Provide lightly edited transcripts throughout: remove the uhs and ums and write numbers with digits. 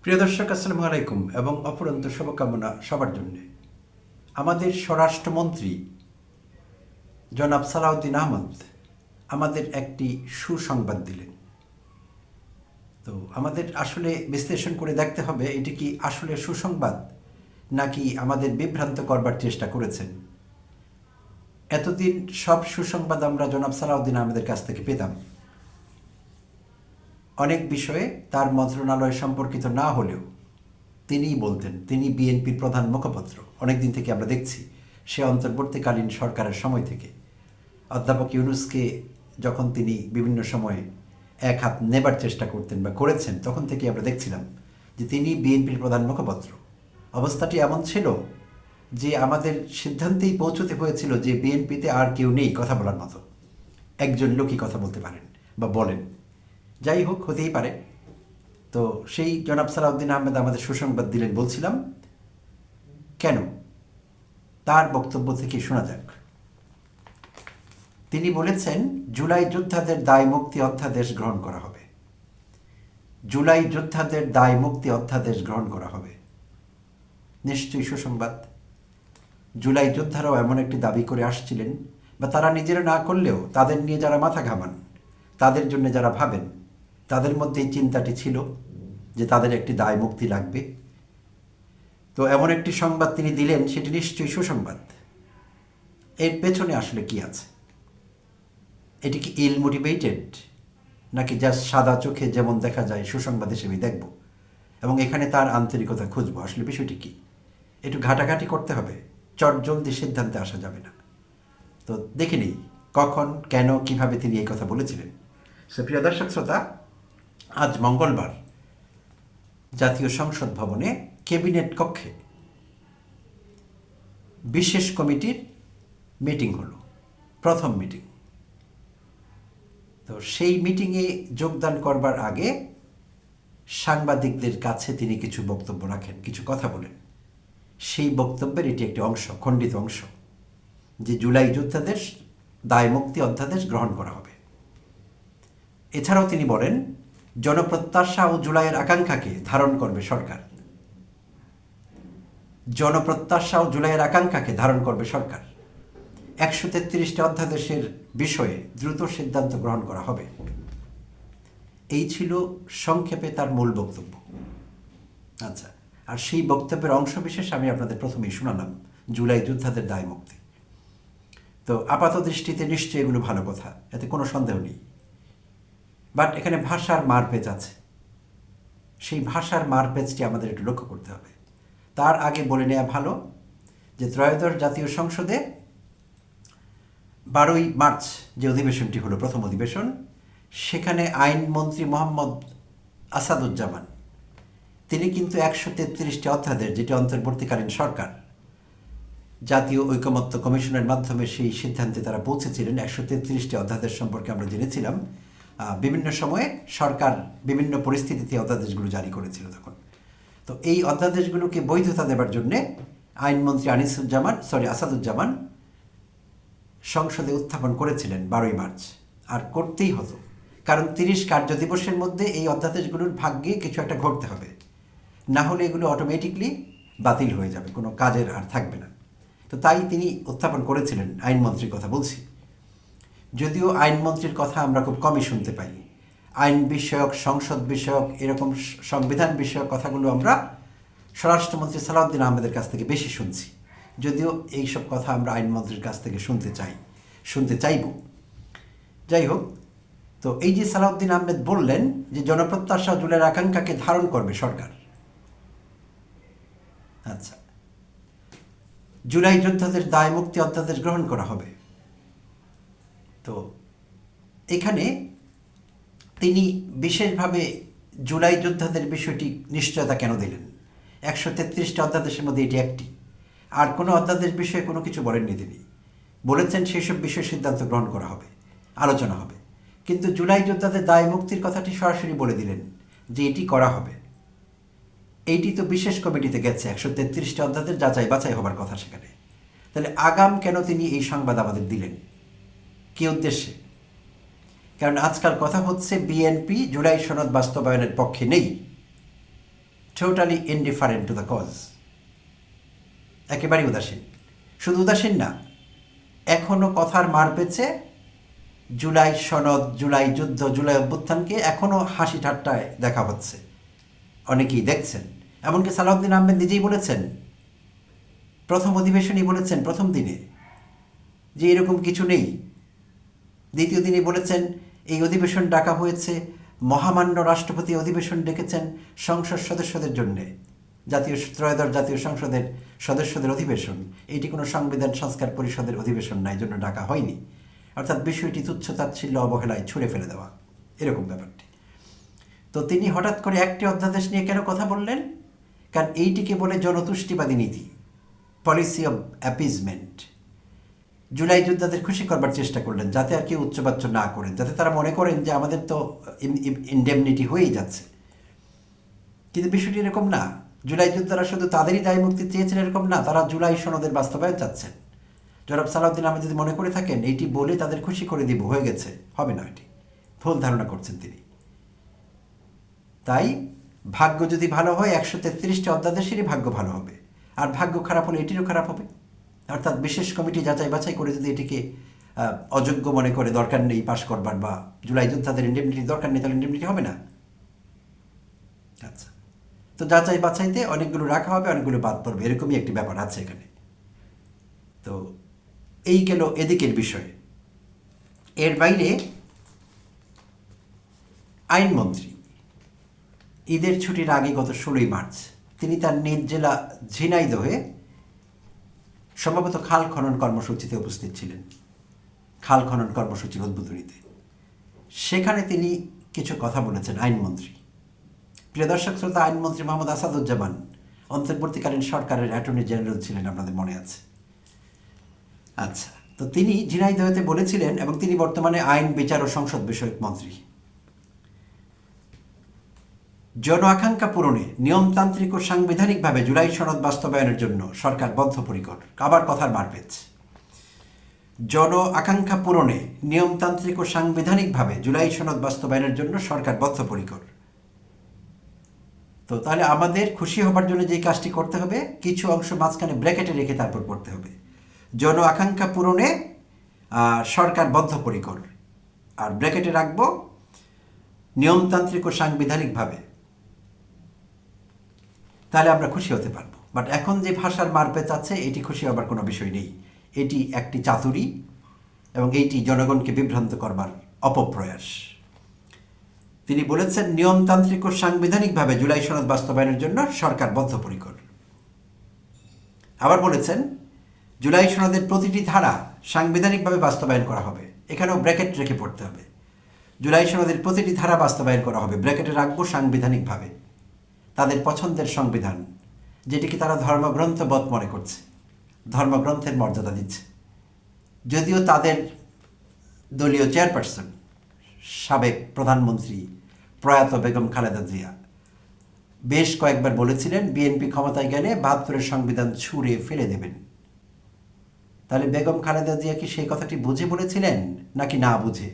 প্রিয় দর্শক, আসসালামু আলাইকুম এবং অপরন্ত শুভকামনা সবার জন্য। আমাদের স্বরাষ্ট্রমন্ত্রী জনাব সালাউদ্দিন আহমদ আমাদের একটি সুসংবাদ দিলেন। তো আমাদের আসলে বিশ্লেষণ করে দেখতে হবে এটি কি আসলে সুসংবাদ নাকি আমাদের বিভ্রান্ত করবার চেষ্টা করেছেন। এতদিন সব সুসংবাদ আমরা জনাব সালাউদ্দিন আহমেদের কাছ থেকে পেতাম, অনেক বিষয়ে তার মন্ত্রণালয় সম্পর্কিত না হলেও তিনিই বলতেন। তিনি বিএনপির প্রধান মুখপাত্র, অনেক দিন থেকে আমরা দেখছি। সে অন্তর্বর্তীকালীন সরকারের সময় থেকে অধ্যাপক ইউনূসকে যখন তিনি বিভিন্ন সময়ে এক হাত নেবার চেষ্টা করতেন বা করেছেন, তখন থেকে আমরা দেখছিলাম যে তিনি বিএনপির প্রধান মুখপাত্র। অবস্থাটি এমন ছিল যে আমাদের সিদ্ধান্তেই পৌঁছতে হয়েছিল যে বিএনপিতে আর কেউ নেই কথা বলার মতো, একজন লোকই কথা বলতে পারেন বা বলেন। যাই হোক, হতেই পারে। তো সেই জনাব সালাউদ্দিন আহমেদ আমাদের সুসংবাদ দিলেন বলছিলাম। কেন? তার বক্তব্য থেকে শোনা যাক। তিনি বলেছেন, জুলাই যোদ্ধাদের দায় মুক্তি অধ্যাদেশ গ্রহণ করা হবে। জুলাই যোদ্ধাদের দায় মুক্তি অধ্যাদেশ গ্রহণ করা হবে, নিশ্চয়ই সুসংবাদ। জুলাই যোদ্ধারাও এমন একটি দাবি করে আসছিলেন, বা তারা নিজেরা না করলেও তাদের নিয়ে যারা মাথা ঘামান, তাদের জন্য যারা ভাবেন, তাদের মধ্যে এই চিন্তাটি ছিল যে তাদের একটি দায় মুক্তি লাগবে। তো এমন একটি সংবাদ তিনি দিলেন, সেটি নিশ্চয়ই সুসংবাদ। এর পেছনে আসলে কি আছে? এটি কি ইল মোটিভেটেড, নাকি জাস্ট সাদা চোখে যেমন দেখা যায় সুসংবাদ হিসেবে দেখব এবং এখানে তার আন্তরিকতা খুঁজবো? আসলে বিষয়টি কি? একটু ঘাটাঘাটি করতে হবে, চটজলদি সিদ্ধান্তে আসা যাবে না। তো দেখে নিই কখন, কেন, কিভাবে তিনি এই কথা বলেছিলেন। প্রিয় দর্শক শ্রোতা, আজ মঙ্গলবার জাতীয় সংসদ ভবনে ক্যাবিনেট কক্ষে বিশেষ কমিটির মিটিং হলো, প্রথম মিটিং। তো সেই মিটিংয়ে যোগদান করবার আগে সাংবাদিকদের কাছে তিনি কিছু বক্তব্য রাখেন, কিছু কথা বলেন। সেই বক্তব্যের এটি একটি অংশ, খণ্ডিত অংশ, যে জুলাই যোদ্ধাদের দায় মুক্তি অধ্যাদেশ গ্রহণ করা হবে। এছাড়াও তিনি বলেন, জনপ্রত্যাশা ও জুলাইয়ের আকাঙ্ক্ষাকে ধারণ করবে সরকার। জনপ্রত্যাশা ও জুলাইয়ের আকাঙ্ক্ষাকে ধারণ করবে সরকার। 133টি অধ্যাদেশের বিষয়ে দ্রুত সিদ্ধান্ত গ্রহণ করা হবে। এই ছিল সংক্ষেপে তার মূল বক্তব্য। আচ্ছা, আর সেই বক্তব্যের অংশ বিশেষ আমি আপনাদের প্রথমেই শোনালাম, জুলাই যোদ্ধাদের দায় মুক্তি। তো আপাত দৃষ্টিতে নিশ্চয়ই এগুলো ভালো কথা, এতে কোনো সন্দেহ নেই। বাট এখানে ভাষার মারপেচ আছে। সেই ভাষার মারপেচটি আমাদের একটু লক্ষ্য করতে হবে। তার আগে বলে নেওয়া ভালো যে ত্রয়োদশ জাতীয় সংসদে 12ই মার্চ যে অধিবেশনটি হলো, প্রথম অধিবেশন, সেখানে আইনমন্ত্রী মোহাম্মদ আসাদুজ্জামান তিনি কিন্তু 133টি অধ্যাদেশ, যেটি অন্তর্বর্তীকালীন সরকার জাতীয় ঐকমত্য কমিশনের মাধ্যমে সেই সিদ্ধান্তে তারা পৌঁছেছিলেন। 133টি অধ্যাদেশ সম্পর্কে আমরা জেনেছিলাম। বিভিন্ন সময়ে সরকার বিভিন্ন পরিস্থিতিতে অধ্যাদেশগুলো জারি করেছিল তখন। তো এই অধ্যাদেশগুলোকে বৈধতা দেবার জন্যে আইনমন্ত্রী আসাদুজ্জামান সংসদে উত্থাপন করেছিলেন 12ই মার্চ। আর করতেই হতো, কারণ 30 কার্যদিবসের মধ্যে এই অধ্যাদেশগুলোর ভাগ্যে কিছু একটা ঘটতে হবে, না হলে এগুলো অটোমেটিকলি বাতিল হয়ে যাবে, কোনো কাজের আর থাকবে না। তো তাই তিনি উত্থাপন করেছিলেন, আইনমন্ত্রীর কথা বলছি। যদিও আইনমন্ত্রীর কথা আমরা খুব কমই শুনতে পাই। আইন বিষয়ক, সংসদ বিষয়ক, এরকম সংবিধান বিষয়ক কথাগুলো আমরা স্বরাষ্ট্রমন্ত্রী সালাউদ্দিন আহমেদের কাছ থেকে বেশি শুনছি। যদিও এইসব কথা আমরা আইনমন্ত্রীর কাছ থেকে শুনতে চাইব। যাই হোক, তো এই যে সালাউদ্দিন আহমেদ বললেন যে জনপ্রত্যাশা জুলাইয়ের আকাঙ্ক্ষাকে ধারণ করবে সরকার। আচ্ছা, জুলাই যোদ্ধাদের দায় মুক্তি অধ্যাদেশ গ্রহণ করা হবে। তো এখানে তিনি বিশেষভাবে জুলাই যোদ্ধাদের বিষয়টি নিশ্চয়তা কেন দিলেন? 133টি অধ্যাদেশের মধ্যে এটি একটি। আর কোনো অধ্যাদেশ বিষয়ে কোনো কিছু বলেননি তিনি। বলেছেন সেসব বিষয়ে সিদ্ধান্ত গ্রহণ করা হবে, আলোচনা হবে। কিন্তু জুলাই যোদ্ধাদের দায় মুক্তির কথাটি সরাসরি বলে দিলেন যে এটি করা হবে। এইটি তো বিশেষ কমিটিতে গেছে, 133টি অধ্যাদেশ যাচাই বাছাই হবার কথা সেখানে। তাহলে আগাম কেন তিনি এই সংবাদ আমাদের দিলেন? কী উদ্দেশ্যে? কারণ আজকাল কথা হচ্ছে বিএনপি জুলাই সনদ বাস্তবায়নের পক্ষে নেই। Totally indifferent to the cause, একেবারেই উদাসীন। শুধু উদাসীন না, এখনও কথার মার পেছে জুলাই সনদ, জুলাই যুদ্ধ, জুলাই অভ্যুত্থানকে এখনও হাসি ঠাট্টায় দেখা হচ্ছে, অনেকেই দেখছেন। এমনকি সালাউদ্দিন আহমেদ নিজেই বলেছেন, প্রথম অধিবেশনেই বলেছেন, প্রথম দিনে, যে এরকম কিছু নেই। দ্বিতীয় দিনে বলেছেন এই অধিবেশন ডাকা হয়েছে, মহামান্য রাষ্ট্রপতি অধিবেশন ডেকেছেন সংসদ সদস্যদের জন্যে, ত্রয়োদশ জাতীয় সংসদের সদস্যদের অধিবেশন, এটি কোনো সংবিধান সংস্কার পরিষদের অধিবেশন না, এই জন্য ডাকা হয়নি। অর্থাৎ বিষয়টি তুচ্ছতাচ্ছিল্য অবহেলায় ছুঁড়ে ফেলে দেওয়া, এরকম ব্যাপারটি। তো তিনি হঠাৎ করে একটি অধ্যাদেশ নিয়ে কেন কথা বললেন? কারণ এইটিকে বলে জনতুষ্টিবাদী নীতি, পলিসি অব অ্যাপিজমেন্ট। জুলাই যোদ্ধাদের খুশি করবার চেষ্টা করলেন, যাতে আর কেউ উচ্চবাচ্য না করেন, যাতে তারা মনে করেন যে আমাদের তো ইনডেমনিটি হয়েই যাচ্ছে। কিন্তু বিষয়টি এরকম না। জুলাই যোদ্ধারা শুধু তাদেরই দায় মুক্তি চেয়েছেন এরকম না, তারা জুলাই সনদের বাস্তবায়ন চাচ্ছেন। জনাব সালাউদ্দিন আহমেদ যদি মনে করে থাকেন এইটি বলে তাদের খুশি করে দিব, হয়ে গেছে, হবে না, এটি ভুল ধারণা করছেন তিনি। তাই ভাগ্য যদি ভালো হয় 133টি অধ্যাদেশেরই ভাগ্য ভালো হবে, আর ভাগ্য খারাপ হলে এটিরও খারাপ হবে। অর্থাৎ বিশেষ কমিটি যাচাই বাছাই করে যদি এটিকে অযোগ্য মনে করে, দরকার নেই পাশ করবার, বা জুলাই যোদ্ধাদের ইন্ডেমনিটি দরকার নেই, তাহলে ইন্ডেমনিটি হবে না। আচ্ছা, তো যাচাই বাছাইতে অনেকগুলো রাখা হবে, অনেকগুলো বাদ পড়বে, এরকমই একটি ব্যাপার আছে এখানে। তো এই গেল এদিকের বিষয়। এর বাইরে আইনমন্ত্রী ঈদের ছুটির আগে গত 16ই মার্চ তিনি তার নিজ জেলা ঝিনাইদহে সম্ভবত খাল খনন কর্মসূচিতে উপস্থিত ছিলেন, খাল খনন কর্মসূচির উদ্বোধনীতে। সেখানে তিনি কিছু কথা বলেছেন আইনমন্ত্রী। প্রিয় দর্শক শ্রোতা, আইনমন্ত্রী মোহাম্মদ আসাদুজ্জামান অন্তর্বর্তীকালীন সরকারের অ্যাটর্নি জেনারেল ছিলেন, আপনাদের মনে আছে। আচ্ছা, তো তিনি ঝিনাইদহেতে বলেছিলেন, এবং তিনি বর্তমানে আইন, বিচার ও সংসদ বিষয়ক মন্ত্রী। জন আকাঙ্ক্ষা পূরণে নিয়মতান্ত্রিক ও সাংবিধানিকভাবে জুলাই সনদ বাস্তবায়নের জন্য সরকার বদ্ধপরিকর। আবার কথার মারপেচ। জন আকাঙ্ক্ষা পূরণে নিয়মতান্ত্রিক ও সাংবিধানিকভাবে জুলাই সনদ বাস্তবায়নের জন্য সরকার বদ্ধপরিকর। তো তাহলে আমাদের খুশি হবার জন্য যে কাজটি করতে হবে, কিছু অংশ মাঝখানে ব্র্যাকেটে রেখে তারপর পড়তে হবে। জন আকাঙ্ক্ষা পূরণে সরকার বদ্ধপরিকর, আর ব্র্যাকেটে রাখবো নিয়মতান্ত্রিক ও সাংবিধানিকভাবে। তাহলে আমরা খুশি হতে পারবো। বাট এখন যে ভাষার মারপেচ আছে, এটি খুশি হবার কোনো বিষয় নেই। এটি একটি চাতুরি, এবং এইটি জনগণকে বিভ্রান্ত করবার অপপ্রয়াস। তিনি বলেছেন নিয়মতান্ত্রিক ও সাংবিধানিকভাবে জুলাই সনদ বাস্তবায়নের জন্য সরকার বদ্ধপরিকর। আবার বলেছেন জুলাই সনদের প্রতিটি ধারা সাংবিধানিকভাবে বাস্তবায়ন করা হবে। এখানেও ব্র্যাকেট রেখে পড়তে হবে। জুলাই সনদের প্রতিটি ধারা বাস্তবায়ন করা হবে, ব্র্যাকেটে রাখবো সাংবিধানিকভাবে। তাদের পছন্দের সংবিধান, যেটিকে তারা ধর্মগ্রন্থবৎ মনে করছে, ধর্মগ্রন্থের মর্যাদা দিচ্ছে। যদিও তাদের দলীয় চেয়ারপারসন, সাবেক প্রধানমন্ত্রী প্রয়াত বেগম খালেদা জিয়া বেশ কয়েকবার বলেছিলেন বিএনপি ক্ষমতায় গেলে 72-এর সংবিধান ছুঁড়ে ফেলে দেবেন। তাহলে বেগম খালেদা জিয়া কি সেই কথাটি বুঝে বলেছিলেন নাকি না বুঝে?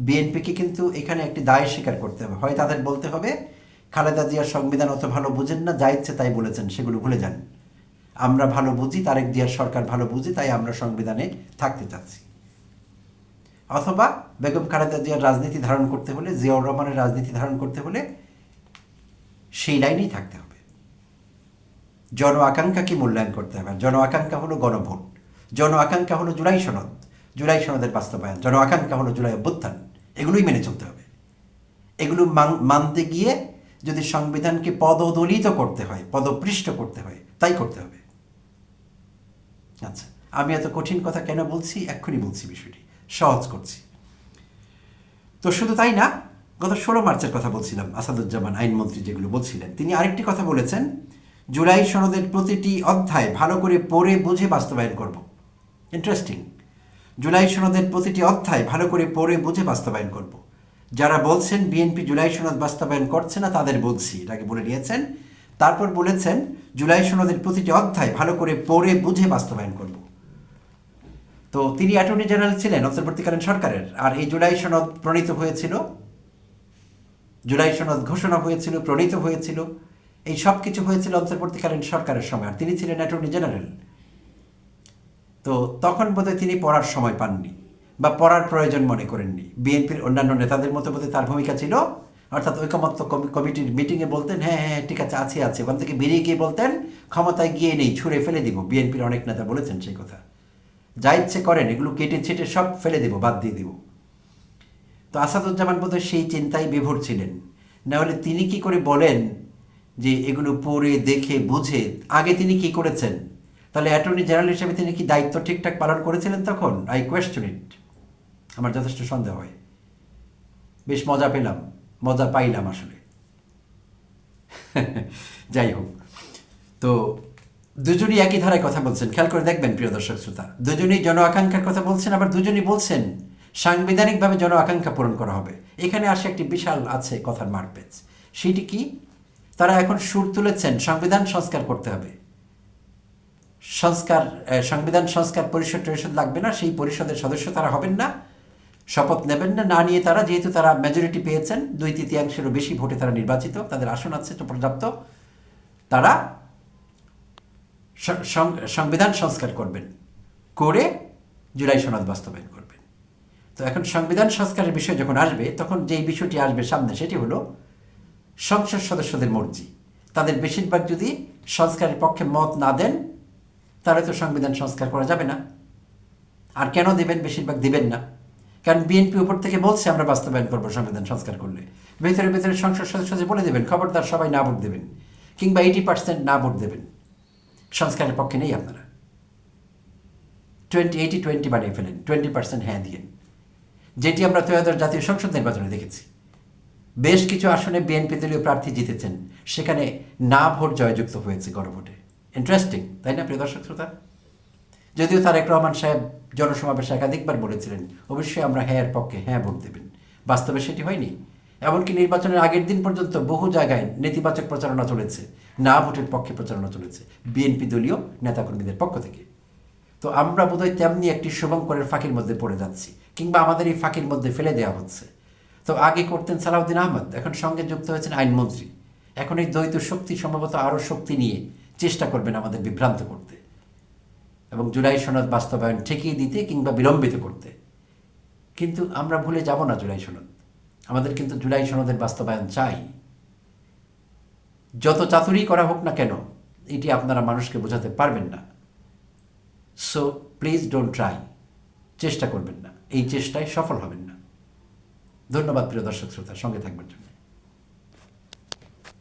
বিএনপিকে কিন্তু এখানে একটি দায় স্বীকার করতে হবে। হয় তাদের বলতে হবে খালেদা জিয়ার সংবিধান অত ভালো বুঝেন না, যা ইচ্ছে তাই বলেছেন, সেগুলো ভুলে যান। আমরা ভালো বুঝি, তারেক জিয়ার সরকার ভালো বুঝি, তাই আমরা সংবিধানে থাকতে চাচ্ছি। অথবা বেগম খালেদা জিয়ার রাজনীতি ধারণ করতে হলে, জিয়াউর রহমানের রাজনীতি ধারণ করতে হলে সেই লাইনেই থাকতে হবে। জন আকাঙ্ক্ষাকে মূল্যায়ন করতে হবে। জন আকাঙ্ক্ষা হলো গণভোট, জন আকাঙ্ক্ষা হলো জুলাই সনদ, জুলাই সনদের বাস্তবায়ন, জন আকাঙ্ক্ষা হলো জুলাই অভ্যুত্থান। এগুলোই মেনে চলতে হবে। এগুলো মানতে গিয়ে যদি সংবিধানকে পদদলিত করতে হয়, পদপৃষ্ট করতে হয়, তাই করতে হবে। আচ্ছা, আমি এত কঠিন কথা কেন বলছি? এক্ষুনি বলছি, বিষয়টি সহজ করছি। তো শুধু তাই না, গত 16 মার্চের কথা বলছিলাম, আসাদুজ্জামান আইনমন্ত্রী যেগুলো বলছিলেন, তিনি আরেকটি কথা বলেছেন, জুলাই সনদের প্রতিটি অধ্যায় ভালো করে পড়ে বুঝে বাস্তবায়ন করব। ইন্টারেস্টিং। জুলাই সনদের প্রতিটি অধ্যায় ভালো করে পড়ে বুঝে বাস্তবায়ন করব। যারা বলছেন বিএনপি জুলাই সনদ বাস্তবায়ন করছে না, তাদের বলছি, এটাকে বলে নিয়েছেন। তারপর বলেছেন জুলাই সনদের প্রতিটি অধ্যায় ভালো করে পড়ে বুঝে বাস্তবায়ন করব। তো তিনি অ্যাটর্নি জেনারেল ছিলেন অন্তর্বর্তীকালীন সরকারের, আর এই জুলাই সনদ প্রণীত হয়েছিল জুলাই সনদ ঘোষণা হয়েছিল, প্রণীত হয়েছিল, এই সব কিছু হয়েছিল অন্তর্বর্তীকালীন সরকারের সময়, আর তিনি ছিলেন অ্যাটর্নি জেনারেল। তো তখন বোধহয় তিনি পড়ার সময় পাননি বা পড়ার প্রয়োজন মনে করেননি। বিএনপির অন্যান্য নেতাদের মতো বোধহয় তার ভূমিকা ছিল, অর্থাৎ ঐকমত্য কমিটির মিটিংয়ে বলতেন হ্যাঁ হ্যাঁ ঠিক আছে আছে, ওখান থেকে বেরিয়ে গিয়ে বলতেন ক্ষমতায় গিয়ে নেই, ছুঁড়ে ফেলে দিব। বিএনপির অনেক নেতা বলেছেন সেই কথা, যা ইচ্ছে করেন, এগুলো কেটে ছেটে সব ফেলে দেব, বাদ দিয়ে দেব। তো আসাদুজ্জামান বোধহয় সেই চিন্তায় বিভোর ছিলেন। না হলে তিনি কি করে বলেন যে এগুলো পড়ে দেখে বুঝে, আগে তিনি কি করেছেন? তাহলে অ্যাটর্নি জেনারেল হিসেবে তিনি কি দায়িত্ব ঠিকঠাক পালন করেছিলেন তখন? আই কোয়েশ্চন ইট। আমার যথেষ্ট সন্দেহ হয়। বেশ মজা পেলাম, মজা পাইলাম আসলে। যাই হোক, তো দুজনই একই ধারায় কথা বলছেন, খেয়াল করে দেখবেন প্রিয় দর্শক শ্রোতা। দুজনেই জন আকাঙ্ক্ষার কথা বলছেন, আবার দুজনই বলছেন সাংবিধানিকভাবে জন আকাঙ্ক্ষা পূরণ করা হবে। এখানে আসে একটি বিশাল আছে কথার মারপেচ। সেটি কি? তারা এখন সুর তুলেছেন সংবিধান সংস্কার করতে হবে। সংবিধান সংস্কার টরিষদ লাগবে না, সেই পরিষদের সদস্য তারা হবেন না, শপথ নেবেন না। না নিয়ে তারা, যেহেতু তারা মেজরিটি পেয়েছেন, 2/3-এরও বেশি ভোটে তারা নির্বাচিত, তাদের আসন আছে তো পর্যাপ্ত, তারা সংবিধান সংস্কার করবেন, করে জুলাই সনদ বাস্তবায়ন করবেন। তো এখন সংবিধান সংস্কারের বিষয় যখন আসবে, তখন যেই বিষয়টি আসবে সামনে, সেটি হলো সংসদ সদস্যদের মর্জি। তাদের বেশিরভাগ যদি সংস্কারের পক্ষে মত না দেন, তাহলে তো সংবিধান সংস্কার করা যাবে না। আর কেন দেবেন? বেশিরভাগ দিবেন না, কারণ বিএনপি উপর থেকে বলছে আমরা বাস্তবায়ন করবো সংবিধান সংস্কার করলে। ভেতরে ভেতরে সংসদ সদস্যদের বলে দেবেন খবরদার সবাই না ভোট দেবেন, কিংবা 80% না ভোট দেবেন, সংস্কারের পক্ষে নেই আপনারা। 80-20 বানিয়ে ফেলেন, 20% হ্যাঁ দিয়েন, যেটি আমরা 2023 জাতীয় সংসদ নির্বাচনে দেখেছি। বেশ কিছু আসনে বিএনপি দলীয় প্রার্থী জিতেছেন, সেখানে না ভোট জয়যুক্ত হয়েছে গণভোটে। ইন্টারেস্টিং, তাই না প্রিয় দর্শক শ্রোতা? যদিও তারেক রহমান সাহেব জনসমাবেশে একাধিকবার বলেছিলেন অবশ্যই আমরা হ্যাঁ এর পক্ষে, হ্যাঁ ভোট দেবেন। বাস্তবে সেটি হয়নি। এমনকি নির্বাচনের আগের দিন পর্যন্ত বহু জায়গায় নেতিবাচক প্রচারণা চলেছে, না ভোটের পক্ষে প্রচারণা চলেছে বিএনপি দলীয় নেতাকর্মীদের পক্ষ থেকে। তো আমরা বোধহয় তেমনি একটি শুভঙ্করের ফাঁকির মধ্যে পড়ে যাচ্ছি, কিংবা আমাদের এই ফাঁকির মধ্যে ফেলে দেওয়া হচ্ছে। তো আগে করতেন সালাউদ্দিন আহমদ, এখন সঙ্গে যুক্ত হয়েছেন আইনমন্ত্রী। এখন এই দ্বৈত শক্তি সম্ভবত আরও শক্তি নিয়ে চেষ্টা করবেন আমাদের বিভ্রান্ত করতে এবং জুলাই সনদ বাস্তবায়ন ঠেকিয়ে দিতে কিংবা বিলম্বিত করতে। কিন্তু আমরা ভুলে যাব না জুলাই সনদ। আমাদের কিন্তু জুলাই সনদের বাস্তবায়ন চাই। যত চাতুরি করা হোক না কেন, এটি আপনারা মানুষকে বোঝাতে পারবেন না। সো প্লিজ ডোন্ট ট্রাই, চেষ্টা করবেন না, এই চেষ্টায় সফল হবেন না। ধন্যবাদ প্রিয় দর্শক শ্রোতা, সঙ্গে থাকবেন জন্য।